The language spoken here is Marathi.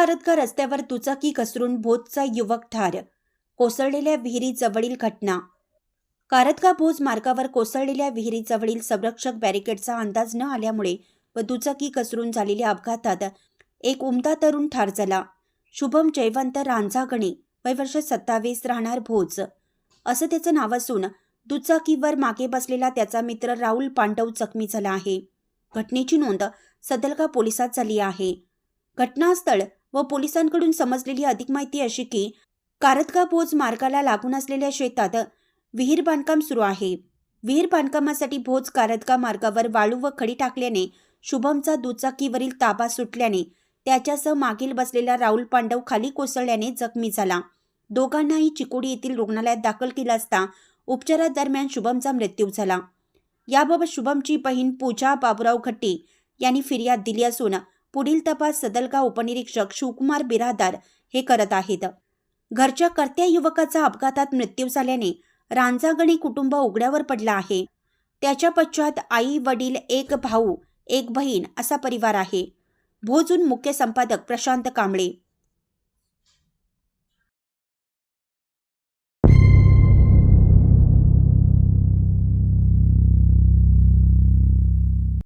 कारतका रस्त्यावर दुचाकी घसरून भोजचा युवक ठार. कोसळलेल्या विहिरीजवळील घटना. कारतका भोज मार्गावर कोसळलेल्या विहिरीजवळील संरक्षक बॅरिकेडचा अंदाज न आल्यामुळे व दुचाकी घसरून झालेल्या अपघातात एक उमदा तरुण ठार झाला. शुभम जयवंत रांझागणे, वय वर्ष 27, राहणार भोज असं त्याचं नाव असून दुचाकीवर मागे बसलेला त्याचा मित्र राहुल पांडव जखमी झाला आहे. घटनेची नोंद सदलगा पोलिसात झाली आहे. घटनास्थळ व पोलिसांकडून समजलेली अधिक माहिती अशी की कारतका भोज मार्गाला लागून असलेल्या शेतात विहीर बांधकाम सुरू आहे. विहीर बांधकामासाठी भोज कारतका मार्गावर वाळू व खडी टाकल्याने शुभमचा दुचाकीवरील ताबा सुटल्याने त्याच्यासह मागील बसलेला राहुल पांडव खाली कोसळल्याने जखमी झाला. दोघांनाही चिकोडी येथील रुग्णालयात दाखल केलं असता उपचारादरम्यान शुभमचा मृत्यू झाला. याबाबत शुभमची बहीण पूजा बाबुराव घट्टी यांनी फिर्याद दिली असून पुढील तपास सदलगा उपनिरीक्षक शिवकुमार बिरादार हे करत आहेत. घरच्या कर्त्या युवकाचा अपघातात मृत्यू झाल्याने रांझागणे कुटुंब उघड्यावर पडला आहे. त्याच्या पश्चात आई, वडील, एक भाऊ, एक बहीण असा परिवार आहे. भोजहून मुख्य संपादक प्रशांत कांबळे.